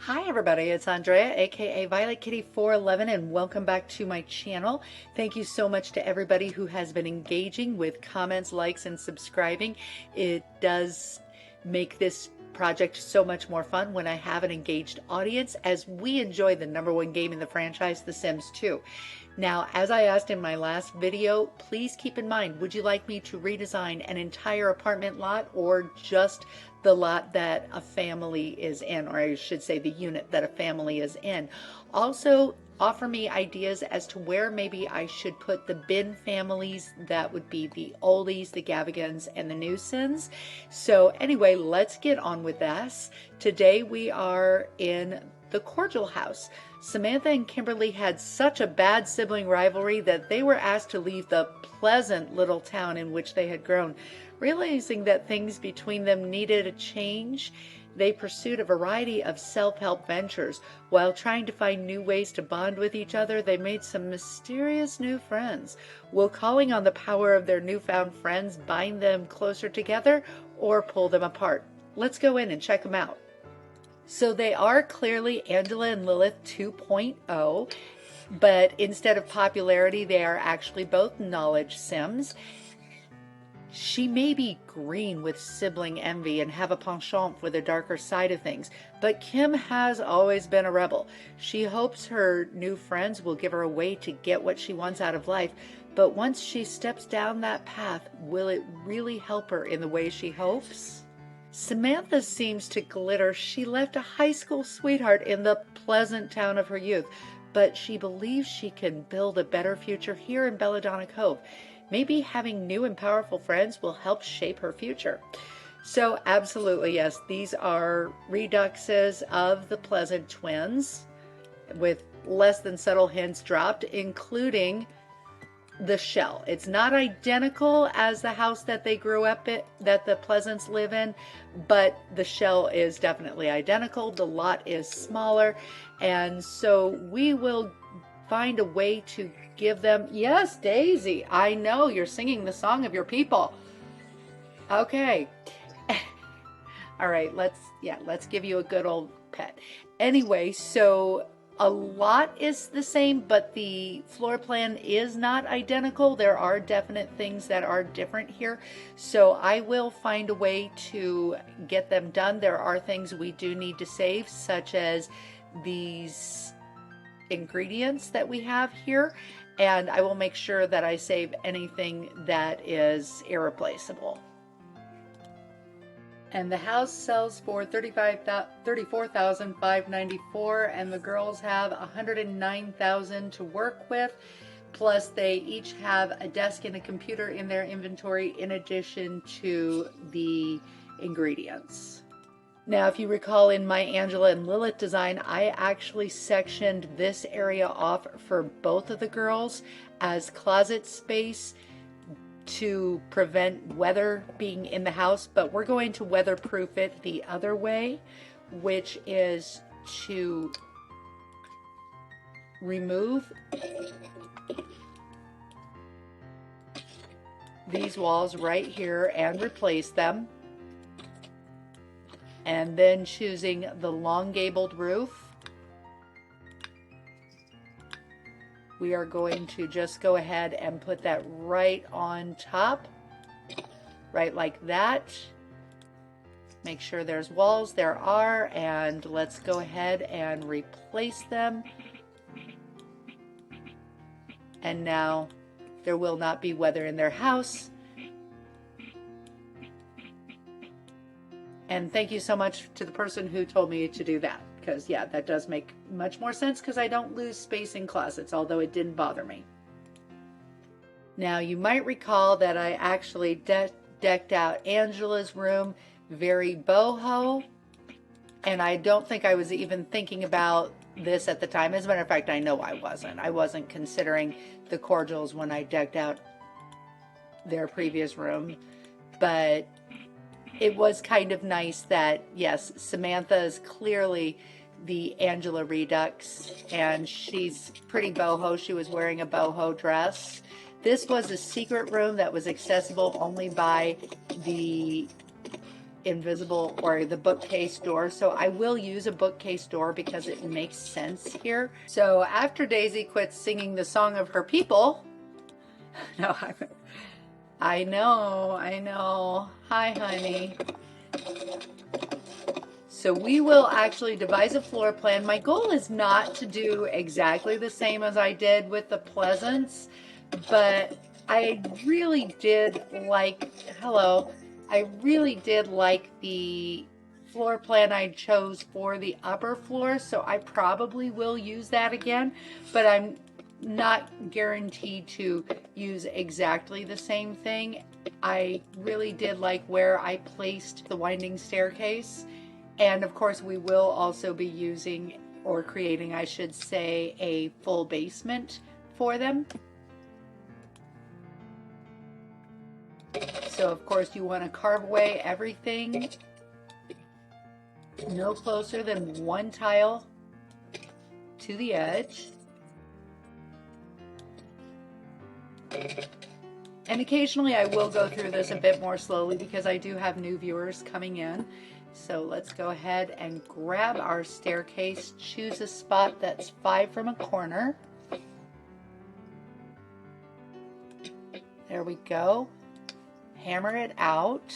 Hi everybody, it's Andrea, aka Violet Kitty 411, and welcome back to my channel. Thank you so much to everybody who has been engaging with comments, likes, and subscribing. It does make this project so much more fun when I have an engaged audience, as we enjoy the #1 game in the franchise, The Sims 2. Now, as I asked in my last video, please keep in mind, would you like me to redesign an entire apartment lot or just the lot that a family is in, or I should say the unit that a family is in? Also, offer me ideas as to where maybe I should put the bin families. That would be the oldies, the Gavigans, and the Newsons. So anyway, let's get on with this. Today we are in the Cordial house. Samantha and Kimberly had such a bad sibling rivalry that they were asked to leave the pleasant little town in which they had grown. Realizing that things between them needed a change, they pursued a variety of self-help ventures. While trying to find new ways to bond with each other, they made some mysterious new friends. Will calling on the power of their newfound friends bind them closer together or pull them apart? Let's go in and check them out. So they are clearly Angela and Lilith 2.0, but instead of popularity, they are actually both knowledge Sims. She may be green with sibling envy and have a penchant for the darker side of things, but Kim has always been a rebel. She hopes her new friends will give her a way to get what she wants out of life, but once she steps down that path, will it really help her in the way she hopes? Samantha seems to glitter. She left a high school sweetheart in the pleasant town of her youth, but she believes she can build a better future here in Belladonna Cove. Maybe having new and powerful friends will help shape her future. So absolutely, yes, these are reduxes of the Pleasant twins with less than subtle hints dropped, including the shell. It's not identical as the house that they grew up in, that the Pleasants live in, but the shell is definitely identical. The lot is smaller, and so we will find a way to give them, yes, Daisy, I know you're singing the song of your people. Okay. All right, let's give you a good old pet. Anyway, so a lot is the same, but the floor plan is not identical. There are definite things that are different here. So I will find a way to get them done. There are things we do need to save, such as these ingredients that we have here. And I will make sure that I save anything that is irreplaceable. And the house sells for $34,594, and the girls have $109,000 to work with. Plus, they each have a desk and a computer in their inventory in addition to the ingredients. Now, if you recall in my Angela and Lilith design, I actually sectioned this area off for both of the girls as closet space to prevent weather being in the house, but we're going to weatherproof it the other way, which is to remove these walls right here and replace them, and then choosing the long gabled roof. We are going to just go ahead and put that right on top, right like that. Make sure there's walls, there are, and let's go ahead and replace them. And now there will not be weather in their house. And thank you so much to the person who told me to do that, because yeah, that does make much more sense because I don't lose space in closets, although it didn't bother me. Now, you might recall that I actually decked out Angela's room very boho, and I don't think I was even thinking about this at the time. As a matter of fact, I know I wasn't. I wasn't considering the Cordials when I decked out their previous room, but it was kind of nice that, yes, Samantha is clearly the Angela Redux, and she's pretty boho. She was wearing a boho dress. This was a secret room that was accessible only by the invisible or the bookcase door. So I will use a bookcase door because it makes sense here. So after Daisy quits singing the song of her people, no, I know. Hi, honey. So we will actually devise a floor plan. My goal is not to do exactly the same as I did with the Pleasance, but I really did like, I really did like the floor plan I chose for the upper floor, so I probably will use that again, but I'm not guaranteed to use exactly the same thing. I really did like where I placed the winding staircase. And of course, we will also be using, or creating, I should say, a full basement for them. So of course, you want to carve away everything no closer than 1 tile to the edge. And occasionally I will go through this a bit more slowly because I do have new viewers coming in. So let's go ahead and grab our staircase, choose a spot that's 5 from a corner. There we go. Hammer it out.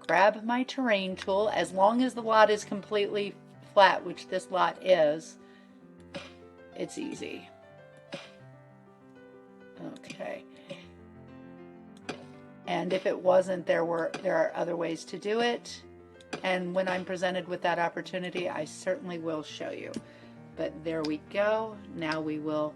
Grab my terrain tool. As long as the lot is completely flat, which this lot is, it's easy. Okay. And if it wasn't, there are other ways to do it. And when I'm presented with that opportunity, I certainly will show you. But there we go. Now we will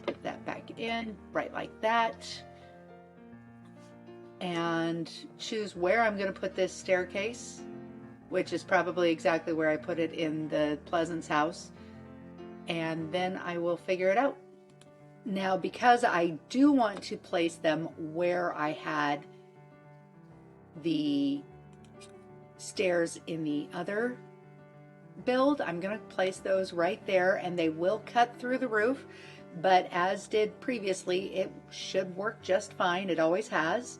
put that back in, right like that. And choose where I'm going to put this staircase, which is probably exactly where I put it in the Pleasance house. And then I will figure it out. Now, because I do want to place them where I had the stairs in the other build, I'm going to place those right there, and they will cut through the roof, but as did previously, it should work just fine. It always has.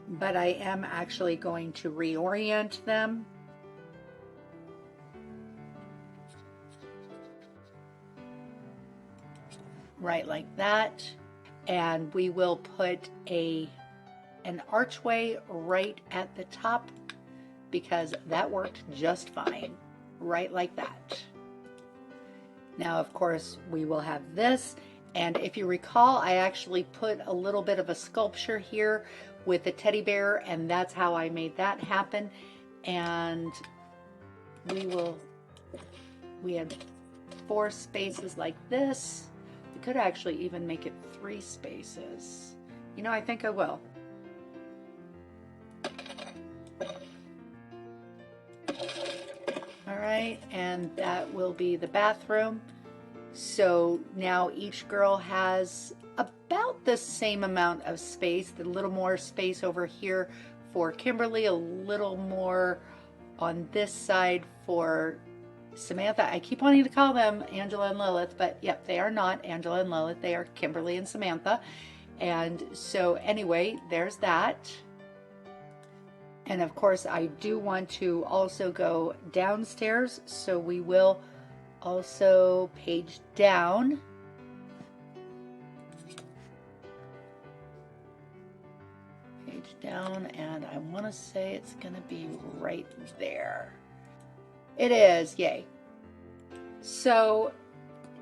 But I am actually going to reorient them. Right like that. And we will put an archway right at the top because that worked just fine. Right like that. Now, of course, we will have this. And if you recall, I actually put a little bit of a sculpture here with the teddy bear, and that's how I made that happen. And we had 4 spaces like this. We could actually even make it 3 spaces. You know, I think I will. All right, and that will be the bathroom. So now each girl has about the same amount of space, a little more space over here for Kimberly, a little more on this side for Samantha. I keep wanting to call them Angela and Lilith, but yep, they are not Angela and Lilith. They are Kimberly and Samantha. And so anyway, there's that. And of course, I do want to also go downstairs, so we will also page down. Page down, and I want to say it's going to be right there. It is, yay. So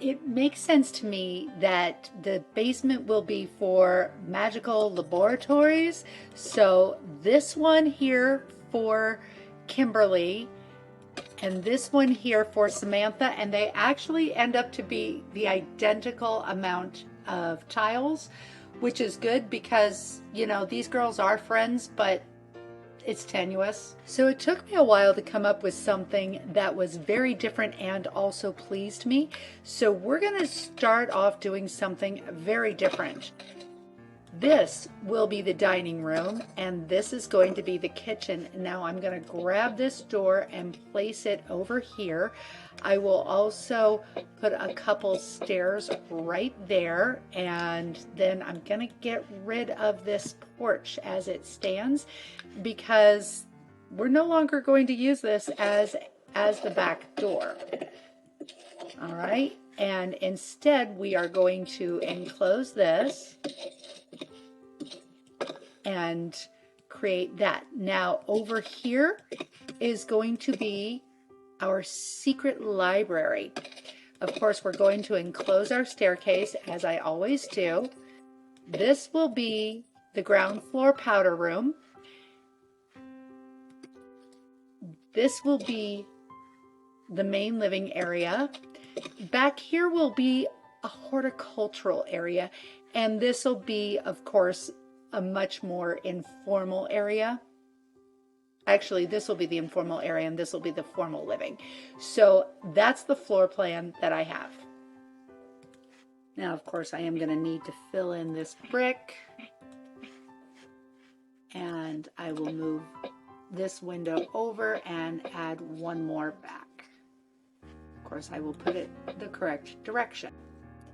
it makes sense to me that the basement will be for magical laboratories. So this one here for Kimberly, and this one here for Samantha, and they actually end up to be the identical amount of tiles, which is good because, you know, these girls are friends, but it's tenuous. So it took me a while to come up with something that was very different and also pleased me. So we're going to start off doing something very different. This will be the dining room, and this is going to be the kitchen. Now I'm going to grab this door and place it over here. I will also put a couple stairs right there, and then I'm going to get rid of this porch as it stands because we're no longer going to use this as the back door. All right, and instead we are going to enclose this and create that. Now over here is going to be our secret library. Of course, we're going to enclose our staircase as I always do. This will be the ground floor powder room. This will be the main living area. Back here will be a horticultural area, and this will be, of course, a much more informal area. Actually, this will be the informal area and this will be the formal living. So that's the floor plan that I have. Now, of course, I am going to need to fill in this brick, and I will move this window over and add one more back. Of course, I will put it the correct direction.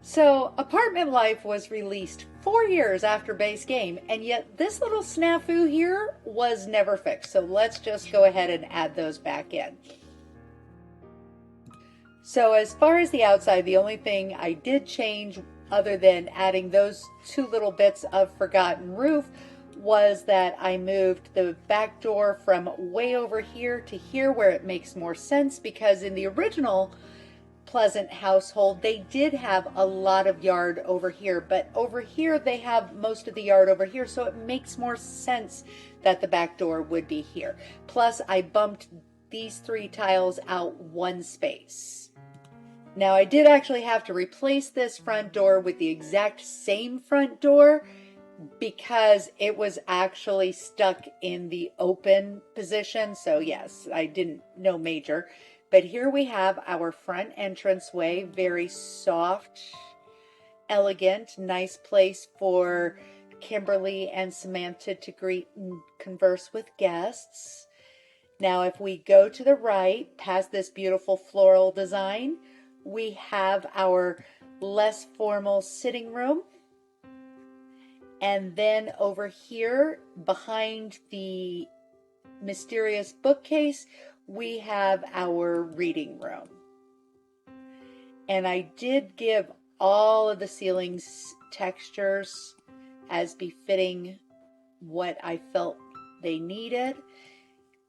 So Apartment Life was released 4 years after base game, and yet this little snafu here was never fixed. So let's just go ahead and add those back in. So as far as the outside, the only thing I did change other than adding those two little bits of forgotten roof was that I moved the back door from way over here to here where it makes more sense, because in the original Pleasant household they did have a lot of yard over here, but over here they have most of the yard over here, so it makes more sense that the back door would be here. Plus I bumped these 3 tiles out 1 space. Now I did actually have to replace this front door with the exact same front door because it was actually stuck in the open position. So yes, I didn't know major. But here we have our front entranceway, very soft, elegant, nice place for Kimberly and Samantha to greet and converse with guests. Now if we go to the right, past this beautiful floral design, we have our less formal sitting room. And then over here, behind the mysterious bookcase, we have our reading room. And I did give all of the ceilings textures as befitting what I felt they needed.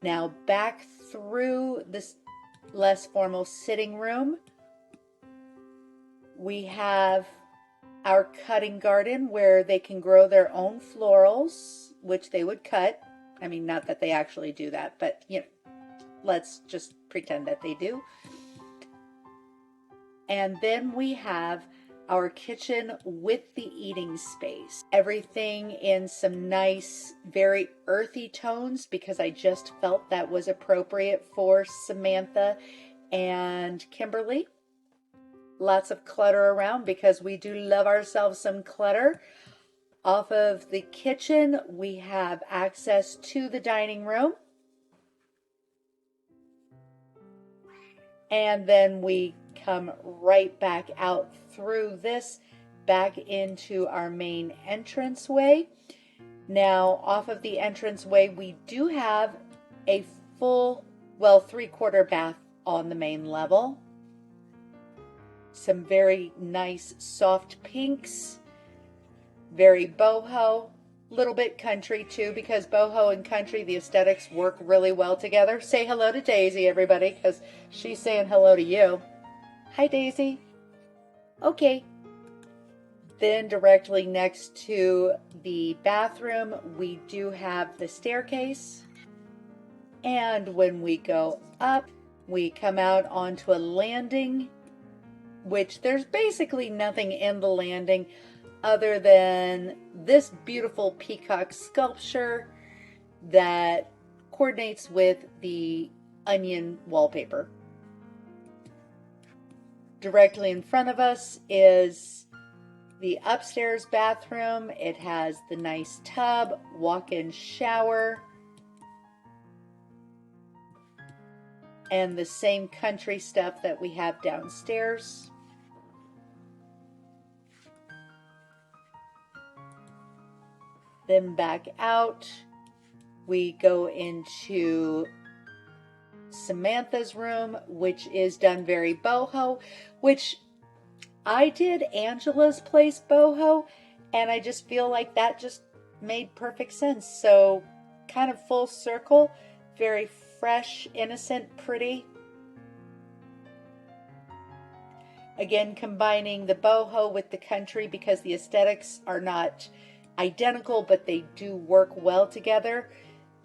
Now back through this less formal sitting room, we have our cutting garden where they can grow their own florals, which they would cut. I mean, not that they actually do that, but you know, let's just pretend that they do. And then we have our kitchen with the eating space. Everything in some nice, very earthy tones because I just felt that was appropriate for Samantha and Kimberly. Lots of clutter around because we do love ourselves some clutter. Off of the kitchen, we have access to the dining room. And then we come right back out through this, back into our main entranceway. Now, off of the entranceway, we do have a full, well, 3/4 bath on the main level. Some very nice soft pinks, very boho, little bit country too, because boho and country, the aesthetics work really well together. Say hello to Daisy, everybody, because she's saying hello to you. Hi, Daisy. Okay. Then directly next to the bathroom, we do have the staircase. And when we go up, we come out onto a landing, which there's basically nothing in the landing other than this beautiful peacock sculpture that coordinates with the onion wallpaper. Directly in front of us is the upstairs bathroom. It has the nice tub, walk-in shower, and the same country stuff that we have downstairs. Then back out, we go into Samantha's room, which is done very boho, which I did Angela's place boho, and I just feel like that just made perfect sense. So kind of full circle, very fresh, innocent, pretty. Again, combining the boho with the country because the aesthetics are not identical, but they do work well together.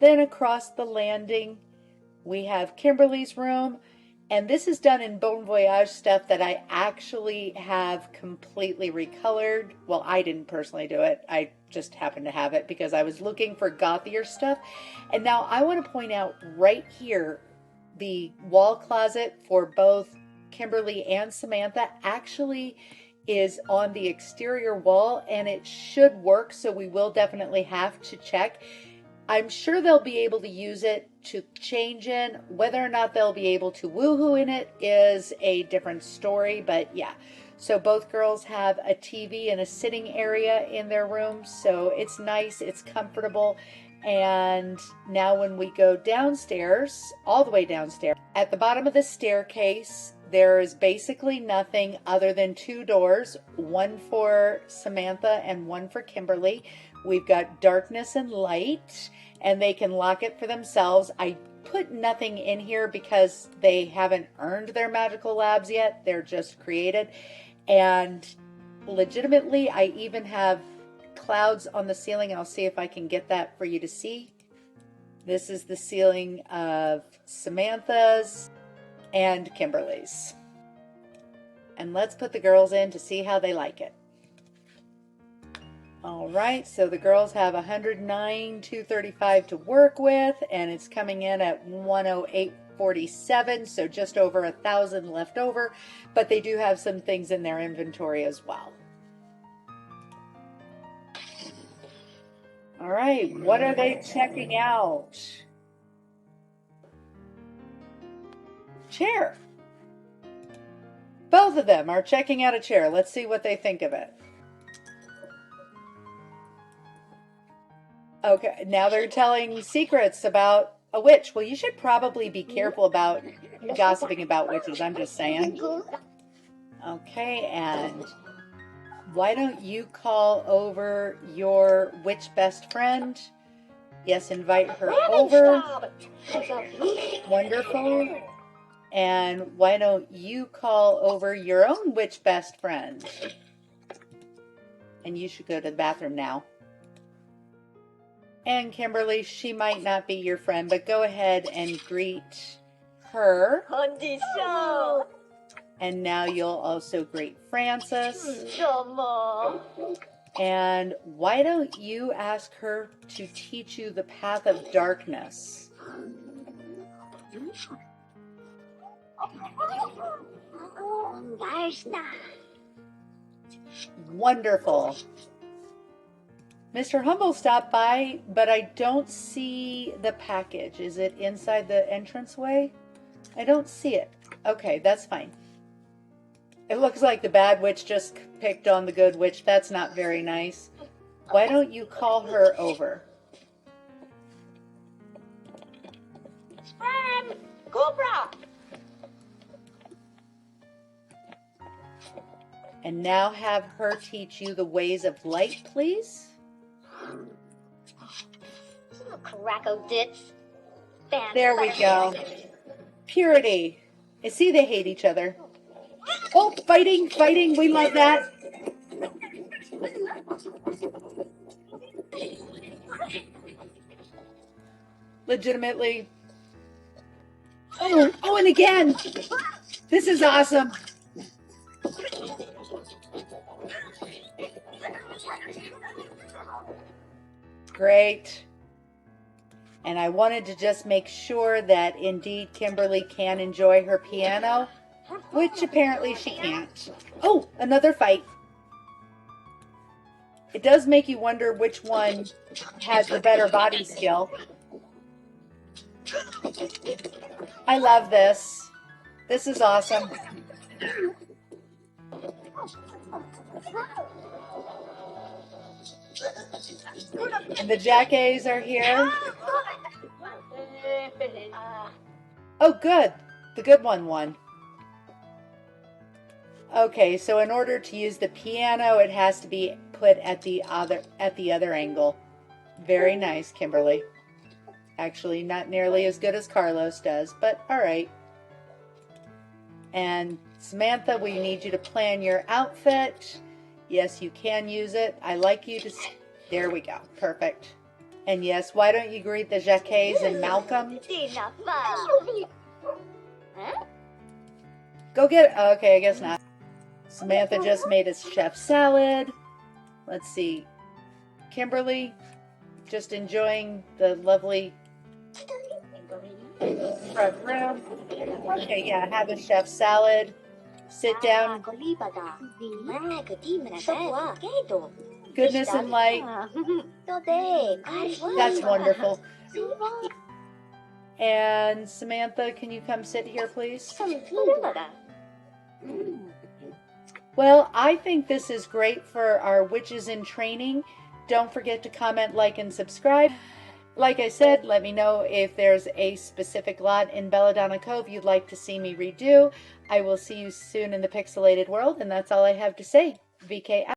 Then across the landing, we have Kimberly's room, and this is done in Bon Voyage stuff that I actually have completely recolored. Well, I didn't personally do it. I just happened to have it because I was looking for gothier stuff. And now I want to point out right here, the wall closet for both Kimberly and Samantha actually is on the exterior wall, and it should work, so we will definitely have to check. I'm sure they'll be able to use it to change in. Whether or not they'll be able to woohoo in it is a different story, but yeah. So both girls have a TV and a sitting area in their room, so it's nice, it's comfortable. And now when we go downstairs, all the way downstairs, at the bottom of the staircase, there is basically nothing other than two doors, one for Samantha and one for Kimberly. We've got darkness and light, and they can lock it for themselves. I put nothing in here because they haven't earned their magical labs yet. They're just created. And legitimately, I even have clouds on the ceiling. I'll see if I can get that for you to see. This is the ceiling of Samantha's and Kimberly's. And let's put the girls in to see how they like it. All right, so the girls have 109,235 to work with, and it's coming in at 108.47, so just over 1,000 left over, but they do have some things in their inventory as well. All right, what are they checking out? Chair. Both of them are checking out a chair. Let's see what they think of it. Okay, now they're telling secrets about a witch. Well, you should probably be careful about gossiping about witches, I'm just saying. Okay, and why don't you call over your witch best friend? Yes, invite her over. Wonderful. And why don't you call over your own witch best friend? And you should go to the bathroom now. And Kimberly, she might not be your friend, but go ahead and greet her. And now you'll also greet Francis. And why don't you ask her to teach you the path of darkness? Wonderful. Mr. Humble stopped by, but I don't see the package. Is it inside the entranceway? I don't see it. Okay, that's fine. It looks like the bad witch just picked on the good witch. That's not very nice. Why don't you call her over? And now have her teach you the ways of light, please. There we go. Purity. I see they hate each other. Oh, fighting, fighting. We love that. Legitimately. Oh, and again. This is awesome. Great. And I wanted to just make sure that indeed Kimberly can enjoy her piano, which apparently she can't. Oh, another fight. It does make you wonder which one has the better body skill. I love this. This is awesome. And the jackays are here. Oh, good. The good one won. Okay, so in order to use the piano, it has to be put at the other angle. Very nice, Kimberly. Actually, not nearly as good as Carlos does, but all right. And Samantha, we need you to plan your outfit. Yes, you can use it. I like you to... There we go. Perfect. And yes, why don't you greet the Jacques and Malcolm? Go get it. Okay, I guess not. Samantha just made a chef salad. Let's see. Kimberly, just enjoying the lovely front room. Okay, yeah, have a chef salad. Sit down. Goodness and light. That's wonderful. And Samantha, can you come sit here, please? Well, I think this is great for our witches in training. Don't forget to comment, like, and subscribe. Like I said, let me know if there's a specific lot in Belladonna Cove you'd like to see me redo. I will see you soon in the pixelated world, and that's all I have to say. VK out.